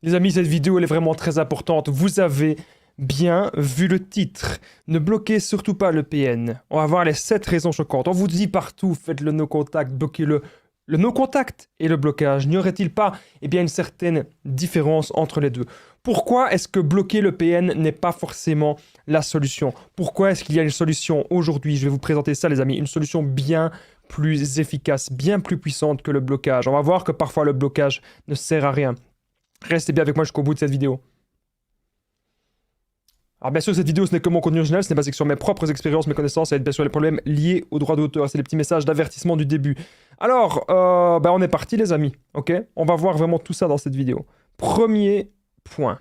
Les amis, cette vidéo, elle est vraiment très importante. Vous avez bien vu le titre. Ne bloquez surtout pas le PN. On va voir les 7 raisons choquantes. On vous dit partout, faites le no contact, bloquez le no contact et le blocage. N'y aurait-il pas une certaine différence entre les deux? Pourquoi est-ce que bloquer le PN n'est pas forcément la solution? Pourquoi est-ce qu'il y a une solution aujourd'hui? Je vais vous présenter ça, les amis. Une solution bien plus efficace, bien plus puissante que le blocage. On va voir que parfois le blocage ne sert à rien. Restez bien avec moi jusqu'au bout de cette vidéo. Alors bien sûr, cette vidéo, ce n'est que mon contenu original, ce n'est basé sur mes propres expériences, mes connaissances et bien sûr les problèmes liés aux droits d'auteur. C'est les petits messages d'avertissement du début. Alors, on est parti les amis, ok? On va voir vraiment tout ça dans cette vidéo. Premier point.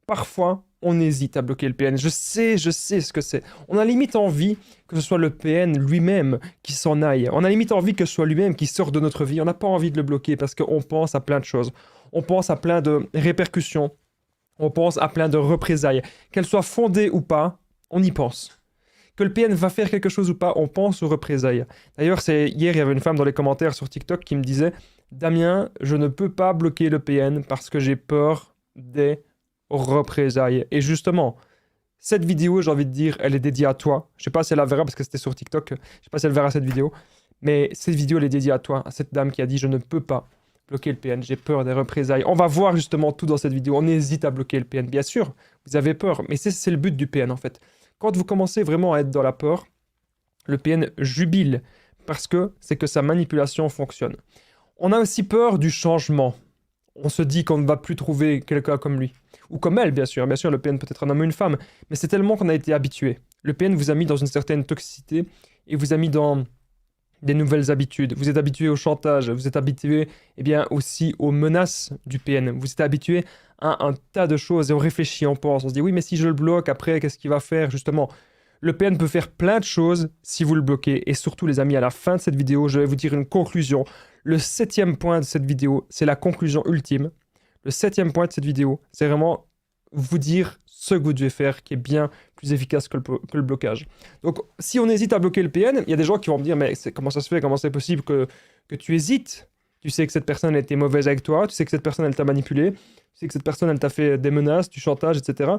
Parfois, on hésite à bloquer le PN. Je sais ce que c'est. On a limite envie que ce soit le PN lui-même qui s'en aille. On a limite envie que ce soit lui-même qui sorte de notre vie. On n'a pas envie de le bloquer parce qu'on pense à plein de choses. On pense à plein de répercussions. On pense à plein de représailles. Qu'elles soient fondées ou pas, on y pense. Que le PN va faire quelque chose ou pas, on pense aux représailles. D'ailleurs, hier, il y avait une femme dans les commentaires sur TikTok qui me disait « Damien, je ne peux pas bloquer le PN parce que j'ai peur des représailles. » Et justement, cette vidéo, j'ai envie de dire, elle est dédiée à toi. Je ne sais pas si elle la verra parce que c'était sur TikTok. Je ne sais pas si elle verra cette vidéo. Mais cette vidéo, elle est dédiée à toi, à cette dame qui a dit « Je ne peux pas bloquer le PN, j'ai peur des représailles. » On va voir justement tout dans cette vidéo. On hésite à bloquer le PN. Bien sûr, vous avez peur, mais c'est le but du PN en fait. Quand vous commencez vraiment à être dans la peur, le PN jubile parce que c'est que sa manipulation fonctionne. On a aussi peur du changement. On se dit qu'on ne va plus trouver quelqu'un comme lui. Ou comme elle, bien sûr. Bien sûr, le PN peut être un homme ou une femme. Mais c'est tellement qu'on a été habitué. Le PN vous a mis dans une certaine toxicité et vous a mis dans des nouvelles habitudes. Vous êtes habitué au chantage, vous êtes habitué aussi aux menaces du PN. Vous êtes habitué à un tas de choses et on réfléchit, on pense, on se dit oui mais si je le bloque après qu'est-ce qu'il va faire? Justement, le PN peut faire plein de choses si vous le bloquez et surtout les amis à la fin de cette vidéo je vais vous dire une conclusion. Le 7e point de cette vidéo c'est la conclusion ultime. Le 7e point de cette vidéo c'est vraiment vous dire ce que vous devez faire qui est bien plus efficace que le blocage. Donc, si on hésite à bloquer le PN, il y a des gens qui vont me dire « Mais comment ça se fait? Comment c'est possible que tu hésites? Tu sais que cette personne a été mauvaise avec toi, tu sais que cette personne, elle t'a manipulé, tu sais que cette personne, elle t'a fait des menaces, du chantage, etc.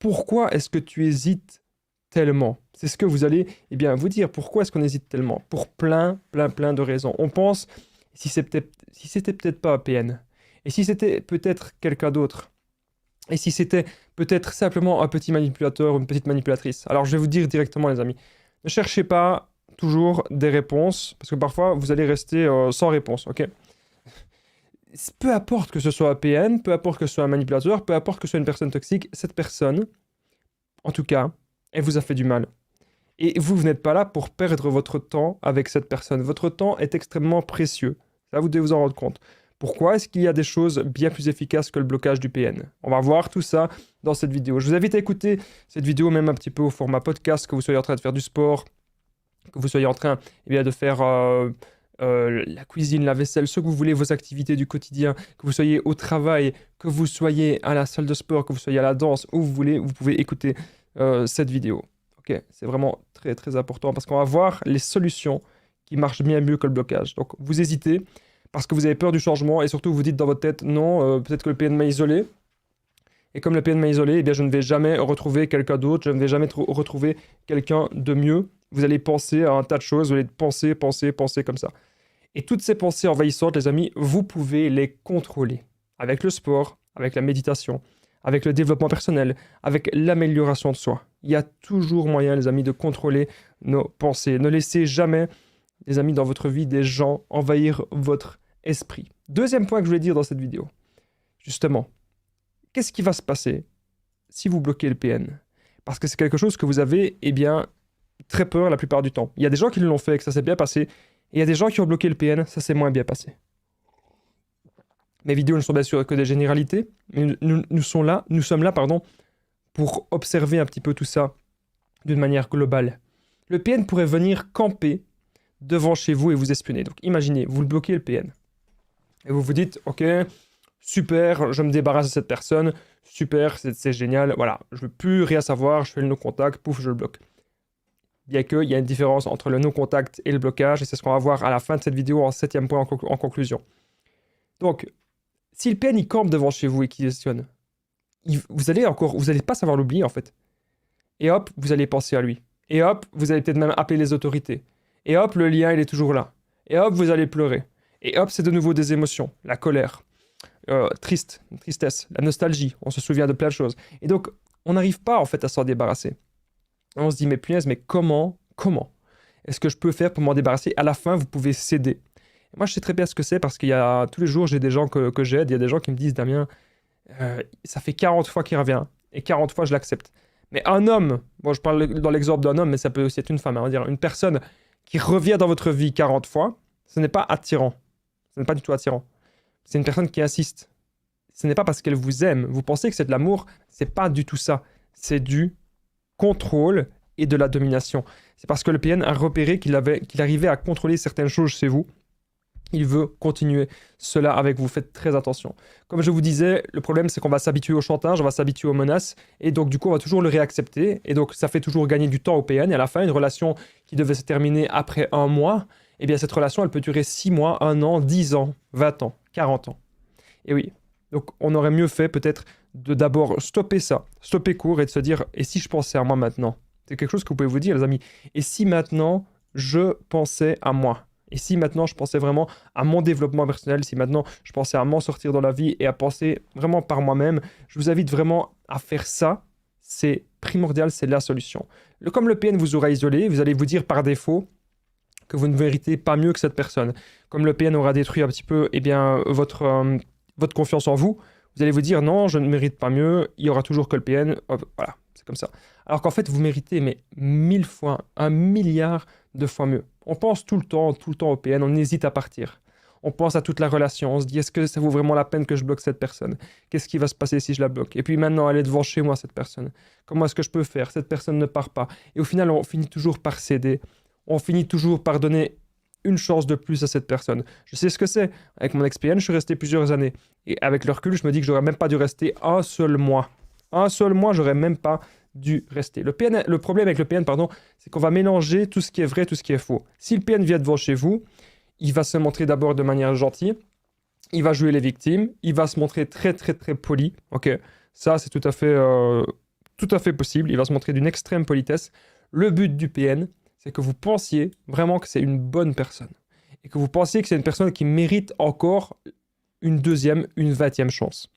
Pourquoi est-ce que tu hésites tellement ?» C'est ce que vous allez vous dire. Pourquoi est-ce qu'on hésite tellement? Pour plein de raisons. On pense, si c'était peut-être pas un PN, et si c'était peut-être quelqu'un d'autre, et si c'était peut-être simplement un petit manipulateur ou une petite manipulatrice. Alors je vais vous dire directement les amis, ne cherchez pas toujours des réponses, parce que parfois vous allez rester sans réponse, ok? Peu importe que ce soit un PN, peu importe que ce soit un manipulateur, peu importe que ce soit une personne toxique, cette personne, en tout cas, elle vous a fait du mal. Et vous n'êtes pas là pour perdre votre temps avec cette personne. Votre temps est extrêmement précieux. Ça, vous devez vous en rendre compte. Pourquoi est-ce qu'il y a des choses bien plus efficaces que le blocage du PN? On va voir tout ça dans cette vidéo. Je vous invite à écouter cette vidéo même un petit peu au format podcast, que vous soyez en train de faire du sport, que vous soyez en train de faire la cuisine, la vaisselle, ce que vous voulez, vos activités du quotidien, que vous soyez au travail, que vous soyez à la salle de sport, que vous soyez à la danse, où vous voulez, vous pouvez écouter cette vidéo. Ok, c'est vraiment très important parce qu'on va voir les solutions qui marchent bien mieux que le blocage. Donc vous hésitez parce que vous avez peur du changement et surtout vous dites dans votre tête non, peut-être que le PN m'a isolé. Et comme le PN m'a isolé, je ne vais jamais retrouver quelqu'un d'autre, je ne vais jamais retrouver quelqu'un de mieux. Vous allez penser à un tas de choses, vous allez penser comme ça. Et toutes ces pensées envahissantes, les amis, vous pouvez les contrôler avec le sport, avec la méditation, avec le développement personnel, avec l'amélioration de soi. Il y a toujours moyen, les amis, de contrôler nos pensées. Ne laissez jamais, les amis, dans votre vie, des gens envahir votre esprit. Deuxième point que je voulais dire dans cette vidéo, justement, qu'est-ce qui va se passer si vous bloquez le PN? Parce que c'est quelque chose que vous avez, très peur la plupart du temps. Il y a des gens qui l'ont fait et que ça s'est bien passé, et il y a des gens qui ont bloqué le PN, ça s'est moins bien passé. Mes vidéos ne sont bien sûr que des généralités, mais nous sommes là, pour observer un petit peu tout ça d'une manière globale. Le PN pourrait venir camper devant chez vous et vous espionner. Donc imaginez, vous le bloquez le PN. Et vous vous dites, ok, super, je me débarrasse de cette personne, super, c'est génial, voilà, je veux plus rien savoir, je fais le no-contact, pouf, je le bloque. Bien qu'il y a une différence entre le no-contact et le blocage, et c'est ce qu'on va voir à la fin de cette vidéo en 7e point en conclusion. Donc, Si le PN il campe devant chez vous et qu'il questionne, vous allez pas savoir l'oublier en fait. Et hop, vous allez penser à lui. Et hop, vous allez peut-être même appeler les autorités. Et hop, le lien il est toujours là. Et hop, vous allez pleurer. Et hop, c'est de nouveau des émotions, la colère, tristesse, la nostalgie. On se souvient de plein de choses. Et donc, on n'arrive pas en fait à s'en débarrasser. On se dit, mais punaise, mais comment est-ce que je peux faire pour m'en débarrasser? À la fin, vous pouvez céder. Et moi, je sais très bien ce que c'est parce qu'il y a tous les jours, j'ai des gens que j'aide. Il y a des gens qui me disent, Damien, ça fait 40 fois qu'il revient. Et 40 fois, je l'accepte. Mais un homme, bon, je parle dans l'exemple d'un homme, mais ça peut aussi être une femme, hein, on va dire une personne qui revient dans votre vie 40 fois, ce n'est pas attirant. Ce n'est pas du tout attirant. C'est une personne qui insiste. Ce n'est pas parce qu'elle vous aime. Vous pensez que c'est de l'amour, c'est pas du tout ça. C'est du contrôle et de la domination. C'est parce que le PN a repéré qu'il arrivait à contrôler certaines choses chez vous. Il veut continuer cela avec vous. Faites très attention. Comme je vous disais, le problème, c'est qu'on va s'habituer au chantage, on va s'habituer aux menaces, et donc du coup, on va toujours le réaccepter, et donc ça fait toujours gagner du temps au PN, et à la fin, une relation qui devait se terminer après 1 mois, eh bien cette relation, elle peut durer 6 mois, 1 an, 10 ans, 20 ans, 40 ans. Et oui, donc on aurait mieux fait peut-être de d'abord stopper ça, stopper court, et de se dire, et si je pensais à moi maintenant? C'est quelque chose que vous pouvez vous dire, les amis. Et si maintenant, je pensais à moi? Et si maintenant je pensais vraiment à mon développement personnel, si maintenant je pensais à m'en sortir dans la vie et à penser vraiment par moi-même, je vous invite vraiment à faire ça. C'est primordial, c'est la solution. Comme le PN vous aura isolé, vous allez vous dire par défaut que vous ne méritez pas mieux que cette personne. Comme le PN aura détruit un petit peu votre confiance en vous, vous allez vous dire non, je ne mérite pas mieux, il y aura toujours que le PN. Hop, voilà, c'est comme ça. Alors qu'en fait, vous méritez mais 1000 fois, 1 milliard de fois mieux. On pense tout le temps au PN, on hésite à partir. On pense à toute la relation, on se dit est-ce que ça vaut vraiment la peine que je bloque cette personne? Qu'est-ce qui va se passer si je la bloque? Et puis maintenant, elle est devant chez moi, cette personne. Comment est-ce que je peux faire? Cette personne ne part pas. Et au final, on finit toujours par céder. On finit toujours par donner une chance de plus à cette personne. Je sais ce que c'est. Avec mon ex-PN, je suis resté plusieurs années. Et avec le recul, je me dis que j'aurais même pas dû rester un seul mois. Un seul mois, j'aurais même pas dû rester. Le problème avec le PN, c'est qu'on va mélanger tout ce qui est vrai, tout ce qui est faux. Si le PN vient devant chez vous, il va se montrer d'abord de manière gentille, il va jouer les victimes, il va se montrer très très très poli, ok? Ça, c'est tout à fait possible, il va se montrer d'une extrême politesse. Le but du PN, c'est que vous pensiez vraiment que c'est une bonne personne, et que vous pensiez que c'est une personne qui mérite encore une deuxième, une 20e chance.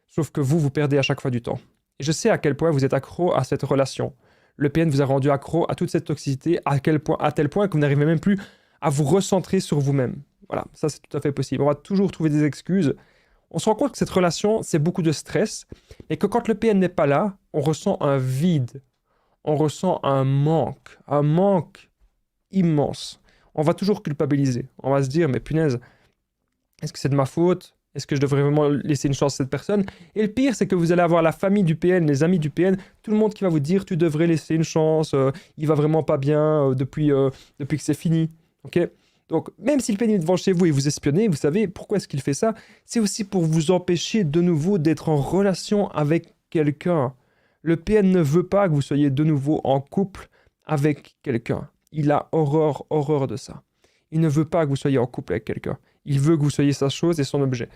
Sauf que vous perdez à chaque fois du temps. Et je sais à quel point vous êtes accro à cette relation. Le PN vous a rendu accro à toute cette toxicité, à tel point que vous n'arrivez même plus à vous recentrer sur vous-même. Voilà, ça c'est tout à fait possible. On va toujours trouver des excuses. On se rend compte que cette relation, c'est beaucoup de stress, et que quand le PN n'est pas là, on ressent un vide, on ressent un manque immense. On va toujours culpabiliser. On va se dire, mais punaise, est-ce que c'est de ma faute? Est-ce que je devrais vraiment laisser une chance à cette personne? Et le pire, c'est que vous allez avoir la famille du PN, les amis du PN, tout le monde qui va vous dire tu devrais laisser une chance, il va vraiment pas bien depuis que c'est fini. Ok? Donc, même si le PN est devant chez vous et vous espionne, vous savez pourquoi est-ce qu'il fait ça? C'est aussi pour vous empêcher de nouveau d'être en relation avec quelqu'un. Le PN ne veut pas que vous soyez de nouveau en couple avec quelqu'un. Il a horreur de ça. Il ne veut pas que vous soyez en couple avec quelqu'un. Il veut que vous soyez sa chose et son objet.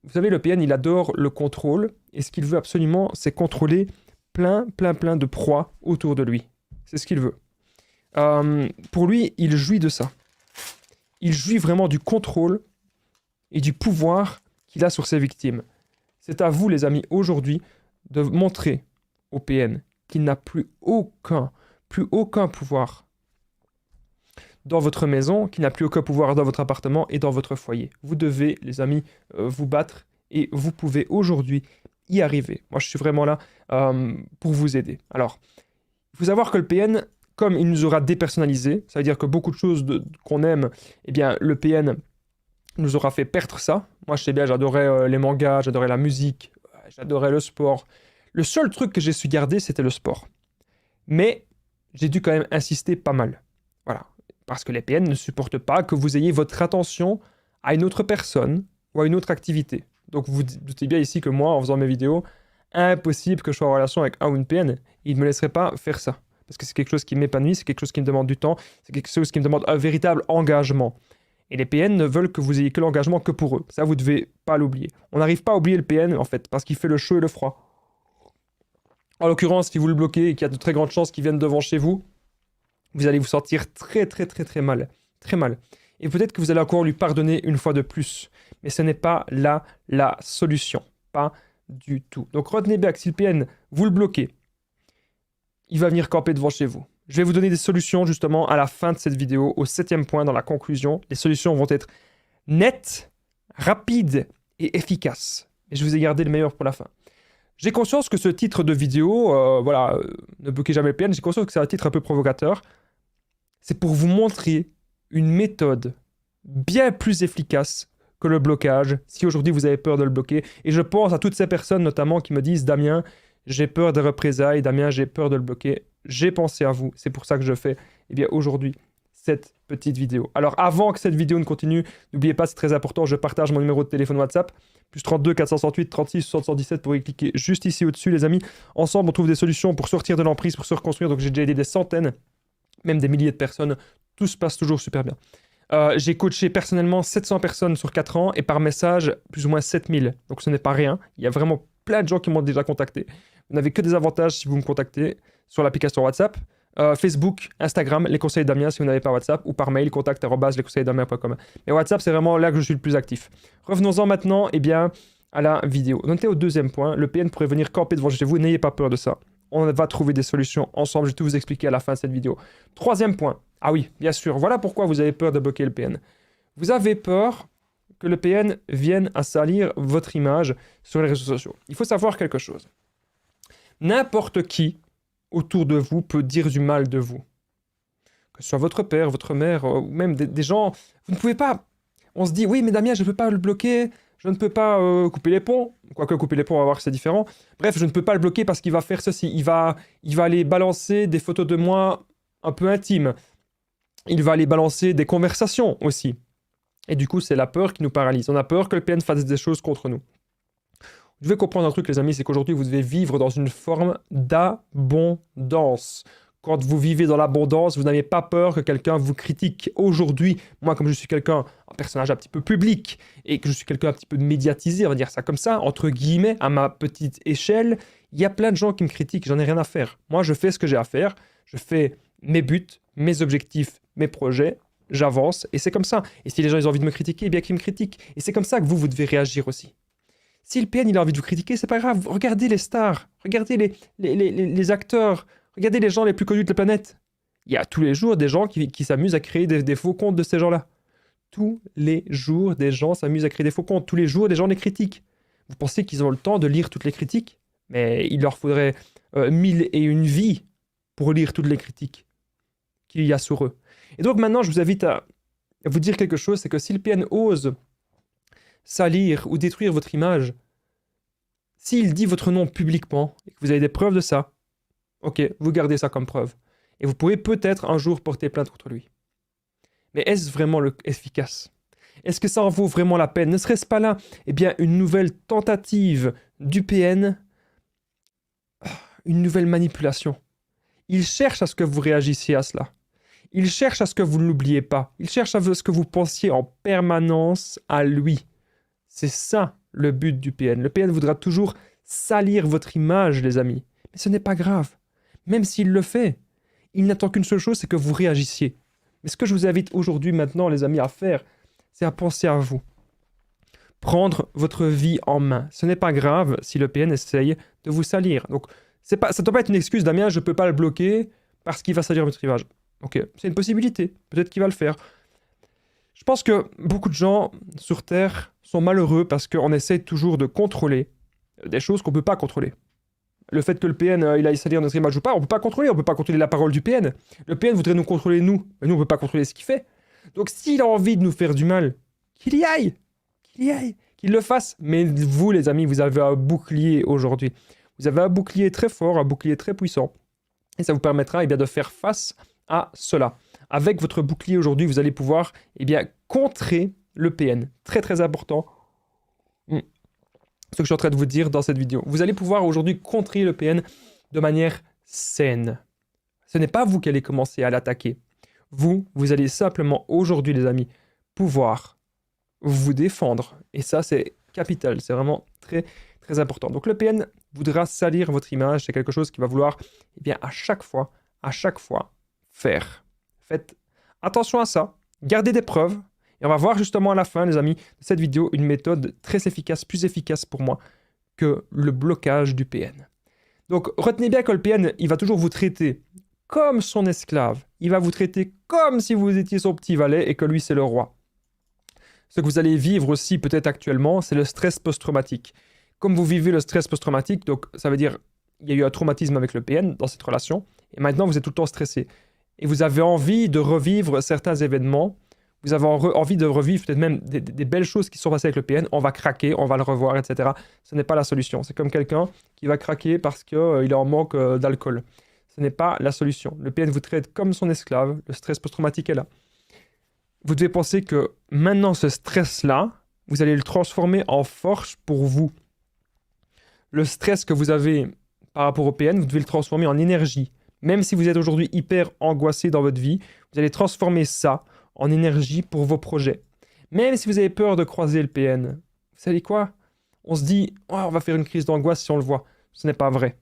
Vous savez, le PN, il adore le contrôle, et ce qu'il veut absolument, c'est contrôler plein de proies autour de lui. C'est ce qu'il veut. Pour lui, il jouit de ça. Il jouit vraiment du contrôle et du pouvoir qu'il a sur ses victimes. C'est à vous, les amis, aujourd'hui, de montrer au PN qu'il n'a plus aucun pouvoir dans votre maison, qu'il n'a plus aucun pouvoir dans votre appartement et dans votre foyer. Vous devez, les amis, vous battre, et vous pouvez aujourd'hui y arriver. Moi, je suis vraiment là pour vous aider. Alors, il faut savoir que le PN, comme il nous aura dépersonnalisé, ça veut dire que beaucoup de choses qu'on aime, eh bien, le PN nous aura fait perdre ça. Moi, je sais bien, j'adorais les mangas, j'adorais la musique, j'adorais le sport. Le seul truc que j'ai su garder, c'était le sport. Mais j'ai dû quand même insister pas mal. Voilà. Parce que les PN ne supportent pas que vous ayez votre attention à une autre personne ou à une autre activité. Donc vous doutez bien ici que moi, en faisant mes vidéos, impossible que je sois en relation avec un ou une PN. Ils ne me laisseraient pas faire ça. Parce que c'est quelque chose qui m'épanouit, c'est quelque chose qui me demande du temps, c'est quelque chose qui me demande un véritable engagement. Et les PN ne veulent que vous ayez que l'engagement que pour eux. Ça, vous ne devez pas l'oublier. On n'arrive pas à oublier le PN, en fait, parce qu'il fait le chaud et le froid. En l'occurrence, si vous le bloquez et qu'il y a de très grandes chances qu'il vienne devant chez vous, vous allez vous sentir très mal. Très mal. Et peut-être que vous allez encore lui pardonner une fois de plus. Mais ce n'est pas là la solution. Pas du tout. Donc retenez bien que si le PN, vous le bloquez, il va venir camper devant chez vous. Je vais vous donner des solutions justement à la fin de cette vidéo, au 7e point dans la conclusion. Les solutions vont être nettes, rapides et efficaces. Et je vous ai gardé le meilleur pour la fin. J'ai conscience que ce titre de vidéo, ne bloquez jamais le PN, j'ai conscience que c'est un titre un peu provocateur. C'est pour vous montrer une méthode bien plus efficace que le blocage, si aujourd'hui vous avez peur de le bloquer. Et je pense à toutes ces personnes notamment qui me disent « Damien, j'ai peur des représailles, Damien, j'ai peur de le bloquer. » J'ai pensé à vous, c'est pour ça que je fais aujourd'hui cette petite vidéo. Alors avant que cette vidéo ne continue, n'oubliez pas, c'est très important, je partage mon numéro de téléphone WhatsApp, plus 32 468 36 77 pour y cliquer juste ici au-dessus les amis. Ensemble, on trouve des solutions pour sortir de l'emprise, pour se reconstruire. Donc j'ai déjà aidé des centaines, même des milliers de personnes. Tout se passe toujours super bien. J'ai coaché personnellement 700 personnes sur 4 ans et par message, plus ou moins 7000. Donc ce n'est pas rien. Il y a vraiment plein de gens qui m'ont déjà contacté. Vous n'avez que des avantages si vous me contactez sur l'application WhatsApp, Facebook, Instagram, les conseils Damien si vous n'avez pas WhatsApp, ou par mail, contact@lesconseilsdamien.com. Mais WhatsApp, c'est vraiment là que je suis le plus actif. Revenons-en maintenant à la vidéo. On était au 2e point. Le PN pourrait venir camper devant chez vous. N'ayez pas peur de ça. On va trouver des solutions ensemble. Je vais tout vous expliquer à la fin de cette vidéo. 3e point. Ah oui, bien sûr. Voilà pourquoi vous avez peur de bloquer le PN. Vous avez peur que le PN vienne à salir votre image sur les réseaux sociaux. Il faut savoir quelque chose. N'importe qui autour de vous peut dire du mal de vous. Que ce soit votre père, votre mère, ou même des gens... Vous ne pouvez pas... On se dit, oui, mais Damien, je ne peux pas le bloquer, je ne peux pas couper les ponts. Quoique couper les ponts, on va voir que c'est différent. Bref, je ne peux pas le bloquer parce qu'il va faire ceci. Il va aller balancer des photos de moi un peu intimes. Il va aller balancer des conversations aussi. Et du coup, c'est la peur qui nous paralyse. On a peur que le PN fasse des choses contre nous. Vous devez comprendre un truc, les amis, c'est qu'aujourd'hui, vous devez vivre dans une forme d'abondance. Quand vous vivez dans l'abondance, vous n'avez pas peur que quelqu'un vous critique. Aujourd'hui, moi, comme je suis un personnage un petit peu public, et que je suis quelqu'un un petit peu médiatisé, on va dire ça comme ça, entre guillemets, à ma petite échelle, il y a plein de gens qui me critiquent, j'en ai rien à faire. Moi, je fais ce que j'ai à faire, je fais mes buts, mes objectifs, mes projets, j'avance, et c'est comme ça. Et si les gens ils ont envie de me critiquer, eh bien qu'ils me critiquent. Et c'est comme ça que vous devez réagir aussi. Si le PN il a envie de vous critiquer, c'est pas grave. Regardez les stars, regardez les acteurs, regardez les gens les plus connus de la planète. Il y a tous les jours des gens qui s'amusent à créer des faux comptes de ces gens-là. Tous les jours, des gens s'amusent à créer des faux comptes. Tous les jours, des gens les critiquent. Vous pensez qu'ils ont le temps de lire toutes les critiques? Mais il leur faudrait 1001 vies pour lire toutes les critiques qu'il y a sur eux. Et donc maintenant, je vous invite à vous dire quelque chose, c'est que si le PN ose salir ou détruire votre image, s'il dit votre nom publiquement et que vous avez des preuves de ça, ok, vous gardez ça comme preuve. Et vous pouvez peut-être un jour porter plainte contre lui. Mais est-ce vraiment efficace? Est-ce que ça en vaut vraiment la peine? Ne serait-ce pas là, eh bien, une nouvelle tentative du PN, une nouvelle manipulation? Il cherche à ce que vous réagissiez à cela. Il cherche à ce que vous ne l'oubliez pas. Il cherche à ce que vous pensiez en permanence à lui. C'est ça le but du PN. Le PN voudra toujours salir votre image, les amis. Mais ce n'est pas grave. Même s'il le fait, il n'attend qu'une seule chose, c'est que vous réagissiez. Mais ce que je vous invite aujourd'hui, maintenant, les amis, à faire, c'est à penser à vous. Prendre votre vie en main. Ce n'est pas grave si le PN essaye de vous salir. Donc, ça ne doit pas être une excuse, Damien, je ne peux pas le bloquer parce qu'il va salir votre image. Ok, c'est une possibilité. Peut-être qu'il va le faire. Je pense que beaucoup de gens sur Terre sont malheureux parce qu'on essaie toujours de contrôler des choses qu'on ne peut pas contrôler. Le fait que le PN il aille salir notre image ou pas, on ne peut pas contrôler. On ne peut pas contrôler la parole du PN. Le PN voudrait nous contrôler nous, mais nous on ne peut pas contrôler ce qu'il fait. Donc s'il a envie de nous faire du mal, qu'il y aille, qu'il le fasse. Mais vous les amis, vous avez un bouclier aujourd'hui. Vous avez un bouclier très fort, un bouclier très puissant. Et ça vous permettra de faire face à cela. Avec votre bouclier aujourd'hui, vous allez pouvoir contrer le PN. Très très important. Ce que je suis en train de vous dire dans cette vidéo. Vous allez pouvoir aujourd'hui contrer le PN de manière saine. Ce n'est pas vous qui allez commencer à l'attaquer. Vous allez simplement aujourd'hui les amis, pouvoir vous défendre. Et ça, c'est capital. C'est vraiment très, très important. Donc, le PN voudra salir votre image. C'est quelque chose qu'il va vouloir, eh bien, à chaque fois, faire. Faites attention à ça. Gardez des preuves. Et on va voir justement à la fin, les amis, de cette vidéo, une méthode très efficace, plus efficace pour moi que le blocage du PN. Donc, retenez bien que le PN, il va toujours vous traiter comme son esclave. Il va vous traiter comme si vous étiez son petit valet et que lui, c'est le roi. Ce que vous allez vivre aussi, peut-être actuellement, c'est le stress post-traumatique. Comme vous vivez le stress post-traumatique, donc ça veut dire il y a eu un traumatisme avec le PN dans cette relation, et maintenant vous êtes tout le temps stressé. Et vous avez envie de revivre certains événements, vous avez envie de revivre peut-être même des belles choses qui sont passées avec le PN, on va craquer, on va le revoir, etc. Ce n'est pas la solution. C'est comme quelqu'un qui va craquer parce qu'il est en manque d'alcool. Ce n'est pas la solution. Le PN vous traite comme son esclave, le stress post-traumatique est là. Vous devez penser que maintenant, ce stress-là, vous allez le transformer en force pour vous. Le stress que vous avez par rapport au PN, vous devez le transformer en énergie. Même si vous êtes aujourd'hui hyper angoissé dans votre vie, vous allez transformer ça en énergie pour vos projets. Même si vous avez peur de croiser le PN, vous savez quoi? On se dit, oh, on va faire une crise d'angoisse si on le voit. Ce n'est pas vrai.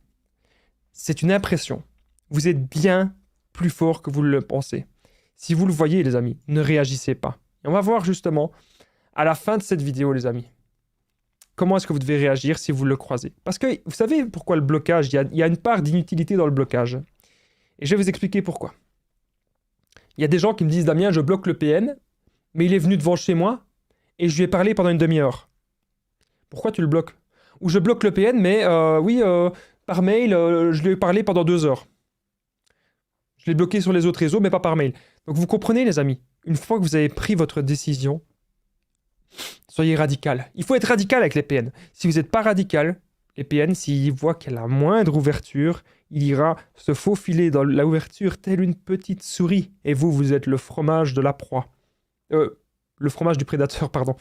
C'est une impression. Vous êtes bien plus fort que vous le pensez. Si vous le voyez, les amis, ne réagissez pas. Et on va voir justement, à la fin de cette vidéo, les amis, comment est-ce que vous devez réagir si vous le croisez. Parce que, vous savez pourquoi le blocage, il y a une part d'inutilité dans le blocage. Et je vais vous expliquer pourquoi. Il y a des gens qui me disent, Damien, je bloque le PN, mais il est venu devant chez moi, et je lui ai parlé pendant une demi-heure. Pourquoi tu le bloques? Ou je bloque le PN, mais par mail, je lui ai parlé pendant 2 heures. Je l'ai bloqué sur les autres réseaux, mais pas par mail. Donc vous comprenez, les amis, une fois que vous avez pris votre décision, soyez radical. Il faut être radical avec les PN. Si vous n'êtes pas radical, les PN, s'il voit qu'il y a la moindre ouverture, il ira se faufiler dans la ouverture telle une petite souris. Et vous, vous êtes le fromage de la proie. Le fromage du prédateur, pardon.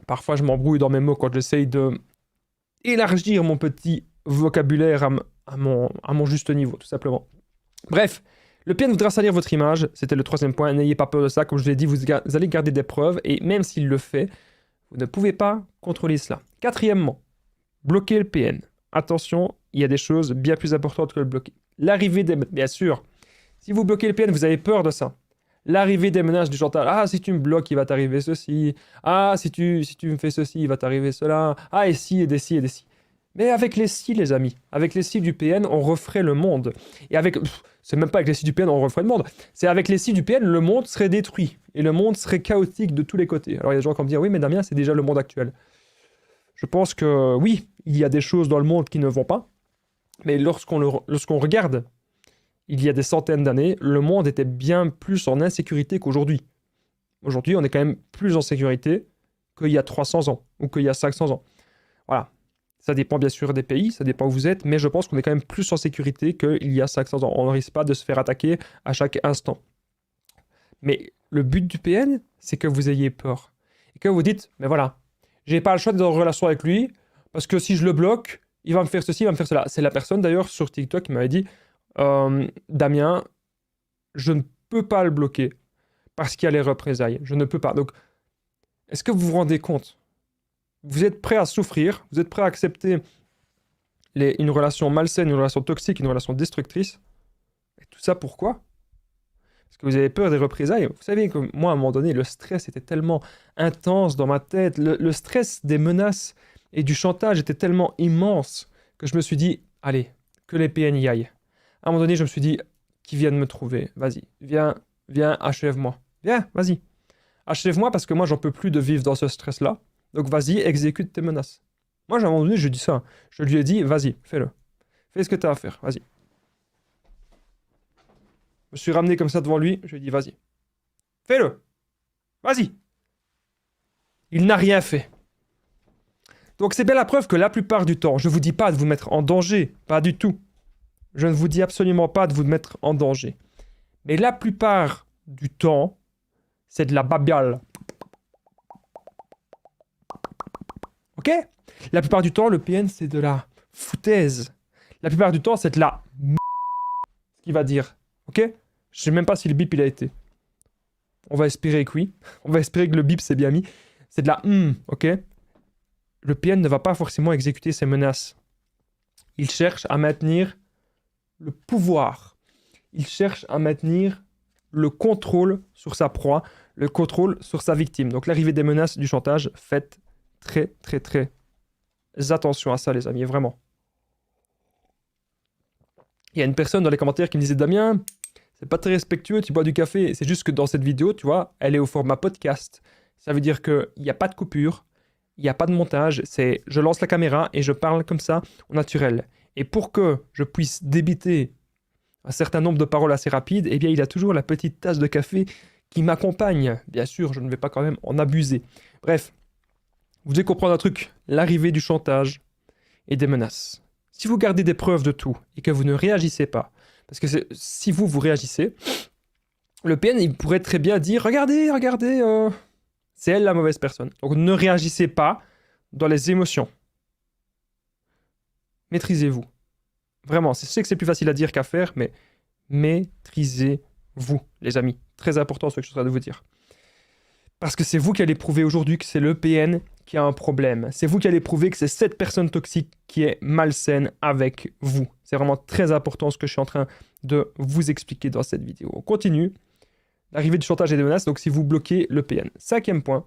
Parfois, je m'embrouille dans mes mots quand j'essaye de élargir mon petit vocabulaire à mon juste niveau, tout simplement. Bref, le PN voudra salir votre image, c'était le 3e point, n'ayez pas peur de ça, comme je l'ai dit, vous allez garder des preuves, et même s'il le fait, vous ne pouvez pas contrôler cela. 4e, bloquer le PN. Attention, il y a des choses bien plus importantes que le bloquer. L'arrivée des... Bien sûr, si vous bloquez le PN, vous avez peur de ça. L'arrivée des menaces du chantage. Ah, si tu me bloques, il va t'arriver ceci. Ah, si tu me fais ceci, il va t'arriver cela. Ah, et si, et des si, et des si. Mais avec les si, les amis, avec les si du PN, on referait le monde. Et avec... c'est même pas avec les si du PN, on referait le monde. C'est avec les si du PN, le monde serait détruit. Et le monde serait chaotique de tous les côtés. Alors il y a des gens qui vont me dire, oui, mais Damien, c'est déjà le monde actuel. Je pense que, oui, il y a des choses dans le monde qui ne vont pas. Mais lorsqu'on regarde, il y a des centaines d'années, le monde était bien plus en insécurité qu'aujourd'hui. Aujourd'hui, on est quand même plus en sécurité qu'il y a 300 ans ou qu'il y a 500 ans. Voilà. Ça dépend bien sûr des pays, ça dépend où vous êtes, mais je pense qu'on est quand même plus en sécurité qu'il y a 500 ans. On ne risque pas de se faire attaquer à chaque instant. Mais le but du PN, c'est que vous ayez peur. Et que vous dites, mais voilà, j'ai pas le choix d'être en relation avec lui, parce que si je le bloque, il va me faire ceci, il va me faire cela. C'est la personne d'ailleurs sur TikTok qui m'avait dit, Damien, je ne peux pas le bloquer, parce qu'il y a les représailles. Je ne peux pas. Donc, est-ce que vous vous rendez compte ? Vous êtes prêt à souffrir, vous êtes prêt à accepter une relation malsaine, une relation toxique, une relation destructrice. Et tout ça pourquoi? Parce que vous avez peur des représailles. Vous savez que moi, à un moment donné, le stress était tellement intense dans ma tête. Le stress des menaces et du chantage était tellement immense que je me suis dit, allez, que les PN y aillent. À un moment donné, je me suis dit, qu'ils viennent me trouver. Vas-y, viens, achève-moi. Viens, vas-y. Achève-moi parce que moi, j'en peux plus de vivre dans ce stress-là. Donc vas-y, exécute tes menaces. Moi, à un moment donné, je dis ça. Je lui ai dit, vas-y, fais-le. Fais ce que tu as à faire, vas-y. Je me suis ramené comme ça devant lui, je lui ai dit, vas-y. Fais-le. Vas-y. Il n'a rien fait. Donc c'est bien la preuve que la plupart du temps, je ne vous dis pas de vous mettre en danger, pas du tout. Je ne vous dis absolument pas de vous mettre en danger. Mais la plupart du temps, c'est de la babiole. Ok? La plupart du temps, le PN, c'est de la foutaise. La plupart du temps, c'est de la ce qu'il va dire. Ok? Je sais même pas si le bip, il a été. On va espérer que oui. On va espérer que le bip s'est bien mis. C'est de la ok? Le PN ne va pas forcément exécuter ses menaces. Il cherche à maintenir le pouvoir. Il cherche à maintenir le contrôle sur sa proie, le contrôle sur sa victime. Donc l'arrivée des menaces, du chantage, faites très très très attention à ça les amis, vraiment. Il y a une personne dans les commentaires qui me disait Damien, c'est pas très respectueux, tu bois du café. C'est juste que dans cette vidéo, tu vois, elle est au format podcast. Ça veut dire qu'il n'y a pas de coupure, il n'y a pas de montage, c'est je lance la caméra et je parle comme ça, au naturel. Et pour que je puisse débiter un certain nombre de paroles assez rapides, eh bien il a toujours la petite tasse de café qui m'accompagne. Bien sûr, je ne vais pas quand même en abuser. Bref, vous devez comprendre un truc, l'arrivée du chantage et des menaces. Si vous gardez des preuves de tout et que vous ne réagissez pas, parce que si vous réagissez, le PN il pourrait très bien dire regardez, c'est elle la mauvaise personne. Donc ne réagissez pas dans les émotions. Maîtrisez-vous. Vraiment, je sais que c'est plus facile à dire qu'à faire, mais maîtrisez-vous, les amis. Très important ce que je suis en train de vous dire. Parce que c'est vous qui allez prouver aujourd'hui que c'est le PN qui a un problème. C'est vous qui allez prouver que c'est cette personne toxique qui est malsaine avec vous. C'est vraiment très important ce que je suis en train de vous expliquer dans cette vidéo. On continue. L'arrivée du chantage et des menaces, donc si vous bloquez le PN. 5e point.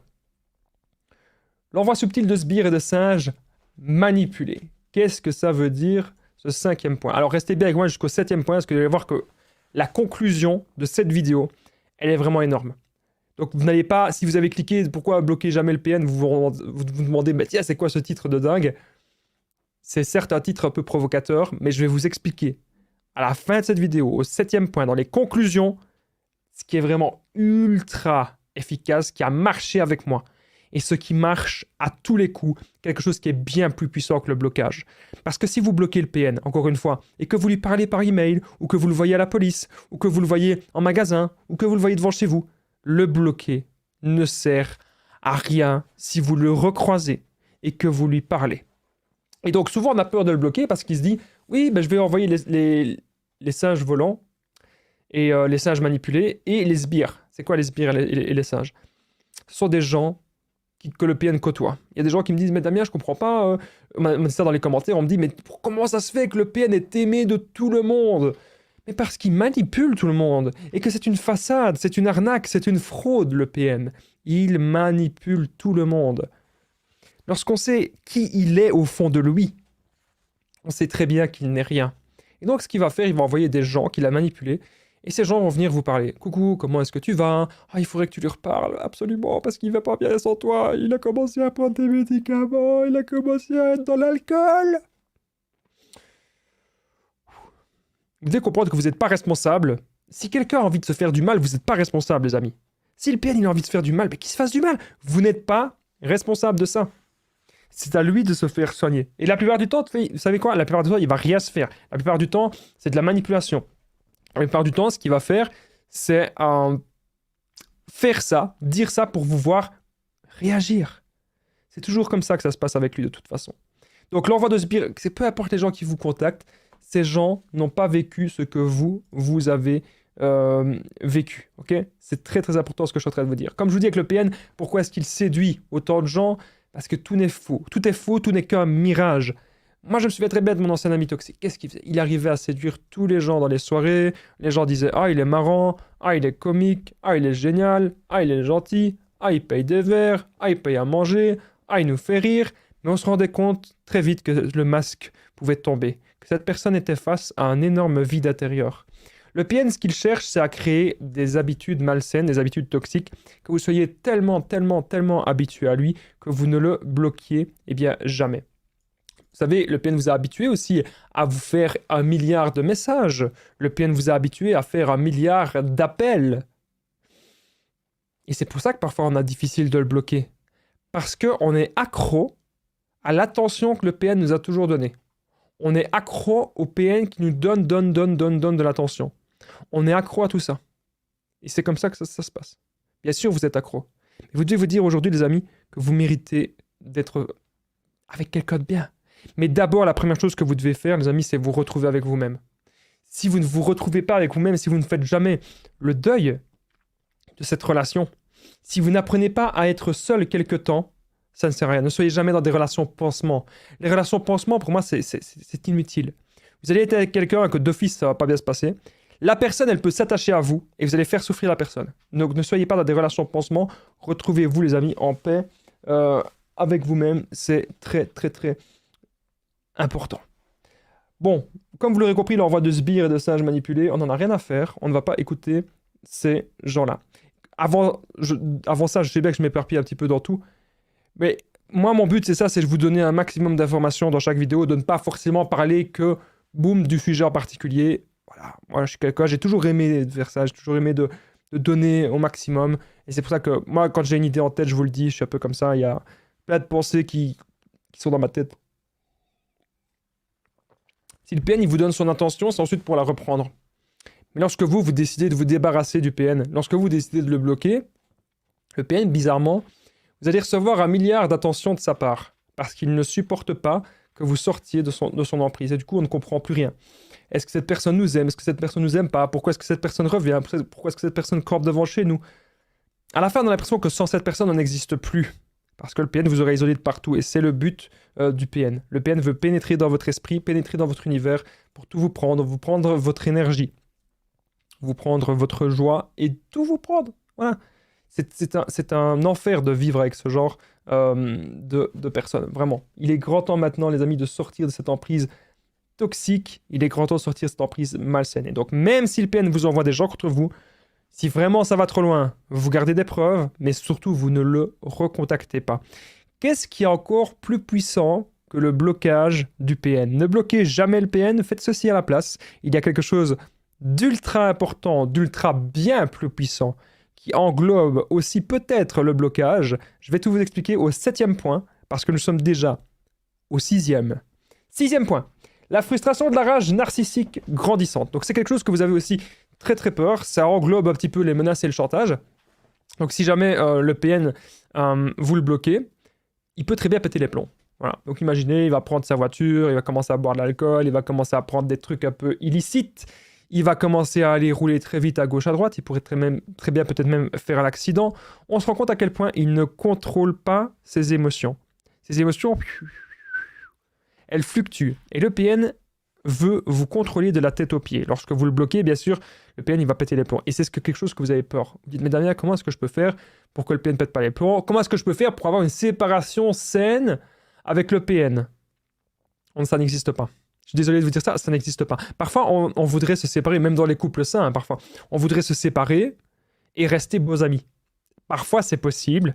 L'envoi subtil de sbires et de singes manipulés. Qu'est-ce que ça veut dire, ce 5e point? Alors restez bien avec moi jusqu'au 7e point, parce que vous allez voir que la conclusion de cette vidéo, elle est vraiment énorme. Donc vous n'allez pas, si vous avez cliqué pourquoi bloquer jamais le PN, vous demandez, mais tiens, c'est quoi ce titre de dingue? C'est certes un titre un peu provocateur, mais je vais vous expliquer à la fin de cette vidéo, au 7e point, dans les conclusions, ce qui est vraiment ultra efficace, qui a marché avec moi. Et ce qui marche à tous les coups, quelque chose qui est bien plus puissant que le blocage. Parce que si vous bloquez le PN, encore une fois, et que vous lui parlez par email, ou que vous le voyez à la police, ou que vous le voyez en magasin, ou que vous le voyez devant chez vous, le bloquer ne sert à rien si vous le recroisez et que vous lui parlez. Et donc souvent on a peur de le bloquer parce qu'il se dit « Oui, ben, je vais envoyer les singes volants et les singes manipulés et les sbires. » C'est quoi les sbires et les singes? Ce sont des gens que le PN côtoie. Il y a des gens qui me disent « Mais Damien, je comprends pas. » On m'a dit ça dans les commentaires, on me dit « Mais comment ça se fait que le PN est aimé de tout le monde ?» Mais parce qu'il manipule tout le monde, et que c'est une façade, c'est une arnaque, c'est une fraude, le PN. Il manipule tout le monde. Lorsqu'on sait qui il est au fond de lui, on sait très bien qu'il n'est rien. Et donc ce qu'il va faire, il va envoyer des gens qu'il a manipulés, et ces gens vont venir vous parler. « Coucou, comment est-ce que tu vas? Ah, il faudrait que tu lui reparles, absolument, parce qu'il va pas bien sans toi. Il a commencé à prendre des médicaments, il a commencé à être dans l'alcool. » Vous devez comprendre que vous n'êtes pas responsable. Si quelqu'un a envie de se faire du mal, vous n'êtes pas responsable, les amis. Si le PN il a envie de se faire du mal, mais qu'il se fasse du mal. Vous n'êtes pas responsable de ça. C'est à lui de se faire soigner. Et la plupart du temps, vous savez quoi? La plupart du temps, il va rien se faire. La plupart du temps, c'est de la manipulation. La plupart du temps, ce qu'il va faire, c'est faire ça, dire ça pour vous voir réagir. C'est toujours comme ça que ça se passe avec lui, de toute façon. Donc l'envoi de sbires, c'est peu importe les gens qui vous contactent, ces gens n'ont pas vécu ce que vous avez vécu, ok? C'est très très important ce que je suis en train de vous dire. Comme je vous dis avec le PN, pourquoi est-ce qu'il séduit autant de gens? Parce que tout n'est faux. Tout est faux, tout n'est qu'un mirage. Moi, je me souviens très bien de mon ancien ami toxique. Qu'est-ce qu'il faisait? Il arrivait à séduire tous les gens dans les soirées. Les gens disaient « Ah, il est marrant. Ah, il est comique. Ah, il est génial. Ah, il est gentil. Ah, il paye des verres. Ah, il paye à manger. Ah, il nous fait rire. » Mais on se rendait compte très vite que le masque pouvait tomber. Que cette personne était face à un énorme vide intérieur. Le PN, ce qu'il cherche, c'est à créer des habitudes malsaines, des habitudes toxiques, que vous soyez tellement habitué à lui que vous ne le bloquiez, eh bien, jamais. Vous savez, le PN vous a habitué aussi à vous faire 1 milliard de messages. Le PN vous a habitué à faire 1 milliard d'appels. Et c'est pour ça que parfois on a difficile de le bloquer. Parce qu'on est accro à l'attention que le PN nous a toujours donnée. On est accro au PN qui nous donne de l'attention. On est accro à tout ça. Et c'est comme ça que ça se passe. Bien sûr, vous êtes accro. Mais vous devez vous dire aujourd'hui, les amis, que vous méritez d'être avec quelqu'un de bien. Mais d'abord, la première chose que vous devez faire, les amis, c'est vous retrouver avec vous-même. Si vous ne vous retrouvez pas avec vous-même, si vous ne faites jamais le deuil de cette relation. Si vous n'apprenez pas à être seul quelque temps, ça ne sert à rien. Ne soyez jamais dans des relations pansement. Les relations pansement, pour moi, c'est inutile. Vous allez être avec quelqu'un que d'office, ça va pas bien se passer. La personne, elle peut s'attacher à vous et vous allez faire souffrir la personne. Donc ne soyez pas dans des relations pansement. Retrouvez-vous, les amis, en paix avec vous-même. C'est très, très, très important. Bon, comme vous l'aurez compris, l'envoi de sbires et de singes manipulés, on n'en a rien à faire. On ne va pas écouter ces gens-là. Avant ça, je sais bien que je m'éparpille un petit peu dans tout. Mais moi, mon but, c'est ça, c'est de vous donner un maximum d'informations dans chaque vidéo, de ne pas forcément parler que, boum, du sujet en particulier. Voilà, moi, je suis quelqu'un, j'ai toujours aimé faire ça, j'ai toujours aimé de donner au maximum. Et c'est pour ça que moi, quand j'ai une idée en tête, je vous le dis, je suis un peu comme ça, il y a plein de pensées qui sont dans ma tête. Si le PN, il vous donne son intention, c'est ensuite pour la reprendre. Mais lorsque vous décidez de vous débarrasser du PN, lorsque vous décidez de le bloquer, le PN, bizarrement, vous allez recevoir 1 milliard d'attention de sa part, parce qu'il ne supporte pas que vous sortiez de son emprise. Et du coup, on ne comprend plus rien. Est-ce que cette personne nous aime? Est-ce que cette personne nous aime pas? Pourquoi est-ce que cette personne revient? Pourquoi est-ce que cette personne campe devant chez nous? À la fin, on a l'impression que sans cette personne, on n'existe plus. Parce que le PN vous aura isolé de partout. Et c'est le but du PN. Le PN veut pénétrer dans votre esprit, pénétrer dans votre univers, pour tout vous prendre votre énergie, vous prendre votre joie et tout vous prendre. Voilà. C'est un enfer de vivre avec ce genre de personnes, vraiment. Il est grand temps maintenant, les amis, de sortir de cette emprise toxique. Il est grand temps de sortir de cette emprise malsaine. Et donc, même si le PN vous envoie des gens contre vous, si vraiment ça va trop loin, vous gardez des preuves, mais surtout, vous ne le recontactez pas. Qu'est-ce qui est encore plus puissant que le blocage du PN? Ne bloquez jamais le PN, faites ceci à la place. Il y a quelque chose d'ultra important, d'ultra bien plus puissant, qui englobe aussi peut-être le blocage. Je vais tout vous expliquer au 7e point, parce que nous sommes déjà au 6e. 6e point, la frustration de la rage narcissique grandissante. Donc c'est quelque chose que vous avez aussi très très peur, ça englobe un petit peu les menaces et le chantage. Donc si jamais le PN, vous le bloquez, il peut très bien péter les plombs. Voilà. Donc imaginez, il va prendre sa voiture, il va commencer à boire de l'alcool, il va commencer à prendre des trucs un peu illicites, il va commencer à aller rouler très vite à gauche à droite, il pourrait très bien peut-être même faire un accident. On se rend compte à quel point il ne contrôle pas ses émotions. Ses émotions, elles fluctuent. Et le PN veut vous contrôler de la tête aux pieds. Lorsque vous le bloquez, bien sûr, le PN, il va péter les plombs. Et c'est quelque chose que vous avez peur. Vous dites, mais Damien, comment est-ce que je peux faire pour que le PN ne pète pas les plombs? Comment est-ce que je peux faire pour avoir une séparation saine avec le PN? Ça n'existe pas. Je suis désolé de vous dire ça, ça n'existe pas. Parfois, on voudrait se séparer, même dans les couples sains, hein, parfois. On voudrait se séparer et rester beaux amis. Parfois, c'est possible,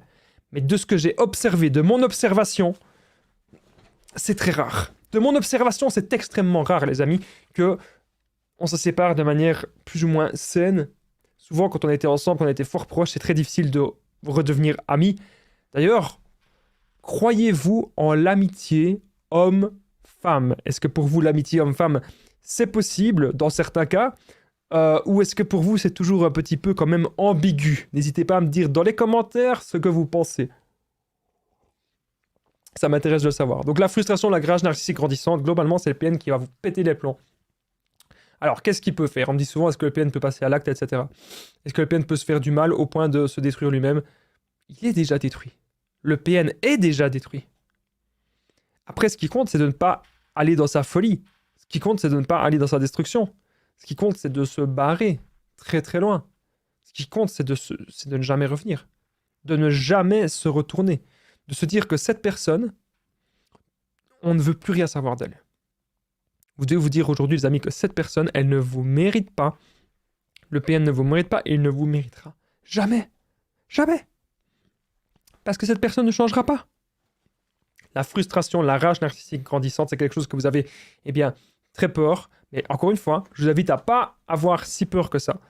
mais de ce que j'ai observé, de mon observation, c'est très rare. De mon observation, c'est extrêmement rare, les amis, que on se sépare de manière plus ou moins saine. Souvent, quand on était ensemble, quand on était fort proches, c'est très difficile de redevenir amis. D'ailleurs, croyez-vous en l'amitié homme-femme? Est-ce que pour vous, l'amitié homme-femme, c'est possible dans certains cas? Ou est-ce que pour vous, c'est toujours un petit peu quand même ambigu? N'hésitez pas à me dire dans les commentaires ce que vous pensez. Ça m'intéresse de le savoir. Donc la frustration, la rage narcissique grandissante, globalement, c'est le PN qui va vous péter les plombs. Alors, qu'est-ce qu'il peut faire? On me dit souvent, est-ce que le PN peut passer à l'acte, etc. Est-ce que le PN peut se faire du mal au point de se détruire lui-même? Il est déjà détruit. Le PN est déjà détruit. Après, ce qui compte, c'est de ne pas aller dans sa folie. Ce qui compte, c'est de ne pas aller dans sa destruction. Ce qui compte, c'est de se barrer très très loin. Ce qui compte, c'est de ne jamais revenir. De ne jamais se retourner. De se dire que cette personne, on ne veut plus rien savoir d'elle. Vous devez vous dire aujourd'hui, les amis, que cette personne, elle ne vous mérite pas. Le PN ne vous mérite pas et il ne vous méritera jamais. Jamais. Parce que cette personne ne changera pas. La frustration, la rage narcissique grandissante, c'est quelque chose que vous avez, très peur. Mais encore une fois, je vous invite à pas avoir si peur que ça.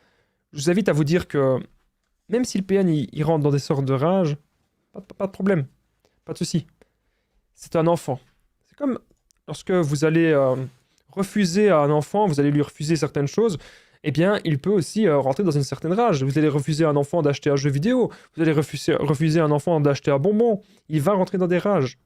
Je vous invite à vous dire que même si le PN, il rentre dans des sortes de rage, pas de problème. Pas de souci. C'est un enfant. C'est comme lorsque vous allez refuser à un enfant, vous allez lui refuser certaines choses, il peut aussi rentrer dans une certaine rage. Vous allez refuser à un enfant d'acheter un jeu vidéo, vous allez refuser à un enfant d'acheter un bonbon, il va rentrer dans des rages.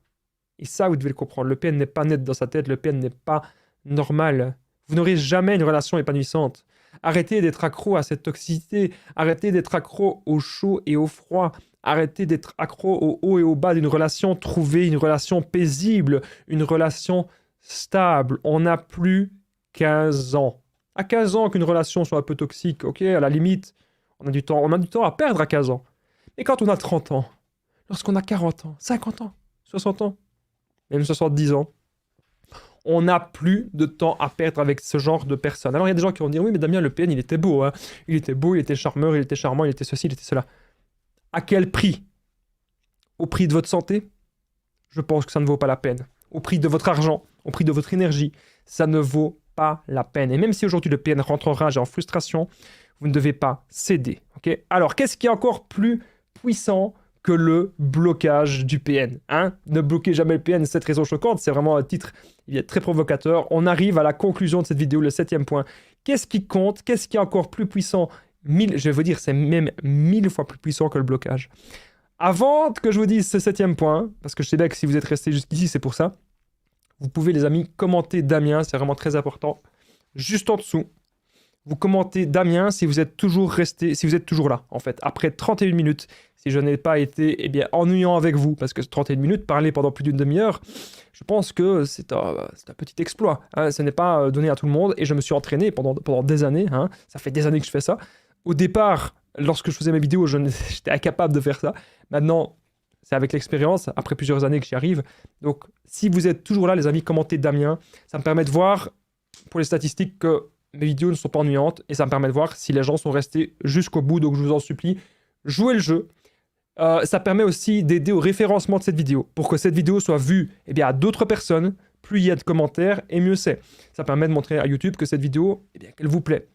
Et ça, vous devez le comprendre. Le PN n'est pas net dans sa tête, le PN n'est pas normal. Vous n'aurez jamais une relation épanouissante Arrêtez d'être accro à cette toxicité. Arrêtez d'être accro au chaud et au froid. Arrêtez d'être accro au haut et au bas d'une relation. Trouvez une relation paisible, une relation stable. On n'a plus 15 ans. À 15 ans qu'une relation soit un peu toxique, ok, à la limite, on a du temps à perdre à 15 ans. Mais quand on a 30 ans, lorsqu'on a 40 ans, 50 ans, 60 ans, même 70 ans, on n'a plus de temps à perdre avec ce genre de personnes. Alors il y a des gens qui vont dire, oui mais Damien Le Pen, il était beau, hein. Il était beau, il était charmeur, il était charmant, il était ceci, il était cela. À quel prix? Au prix de votre santé? Je pense que ça ne vaut pas la peine. Au prix de votre argent, au prix de votre énergie, ça ne vaut pas la peine. Et même si aujourd'hui le PN rentre en rage et en frustration, vous ne devez pas céder. Okay. Alors, qu'est-ce qui est encore plus puissant que le blocage du PN, hein? Ne bloquez jamais le PN, cette raison choquante, c'est vraiment un titre il est très provocateur. On arrive à la conclusion de cette vidéo, le 7e point. Qu'est-ce qui compte? Qu'est-ce qui est encore plus puissant? Je vais vous dire, c'est même 1000 fois plus puissant que le blocage. Avant que je vous dise ce 7e point, parce que je sais bien que si vous êtes resté jusqu'ici, c'est pour ça, vous pouvez, les amis, commenter Damien, c'est vraiment très important. Juste en dessous, vous commentez Damien si vous êtes toujours resté, si vous êtes toujours là, en fait, après 31 minutes. Si je n'ai pas été ennuyant avec vous, parce que 31 minutes, parler pendant plus d'une demi-heure, je pense que c'est un petit exploit. Hein. Ce n'est pas donné à tout le monde, et je me suis entraîné pendant des années. Hein. Ça fait des années que je fais ça. Au départ, lorsque je faisais mes vidéos, j'étais incapable de faire ça. Maintenant, c'est avec l'expérience, après plusieurs années que j'y arrive. Donc, si vous êtes toujours là, les amis, commentez Damien. Ça me permet de voir, pour les statistiques, que mes vidéos ne sont pas ennuyantes, et ça me permet de voir si les gens sont restés jusqu'au bout. Donc, je vous en supplie, jouez le jeu. Ça permet aussi d'aider au référencement de cette vidéo, pour que cette vidéo soit vue à d'autres personnes. Plus il y a de commentaires, et mieux c'est. Ça permet de montrer à YouTube que cette vidéo, qu'elle vous plaît.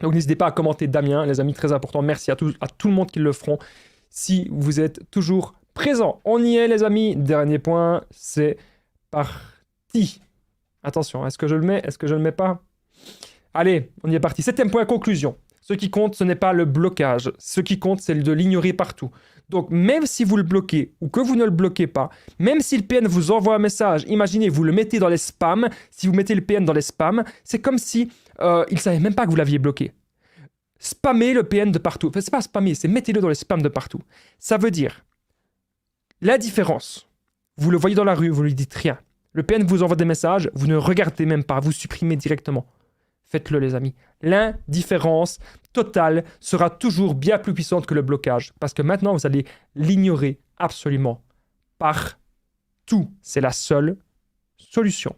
Donc n'hésitez pas à commenter Damien, les amis, très important. Merci à tout le monde qui le feront. Si vous êtes toujours présents, on y est, les amis. Dernier point, c'est parti. Attention, est-ce que je le mets? Est-ce que je ne le mets pas? Allez, on y est parti. 7e point, conclusion. Ce qui compte, ce n'est pas le blocage. Ce qui compte, c'est de l'ignorer partout. Donc, même si vous le bloquez ou que vous ne le bloquez pas, même si le PN vous envoie un message, imaginez, vous le mettez dans les spams. Si vous mettez le PN dans les spams, c'est comme si il ne savait même pas que vous l'aviez bloqué. Spammez le PN de partout. Enfin, c'est pas spammer, c'est mettez-le dans les spams de partout. Ça veut dire l'indifférence. Vous le voyez dans la rue, vous ne lui dites rien. Le PN vous envoie des messages, vous ne regardez même pas, vous supprimez directement. Faites-le, les amis. L'indifférence totale sera toujours bien plus puissante que le blocage. Parce que maintenant, vous allez l'ignorer absolument partout. C'est la seule solution.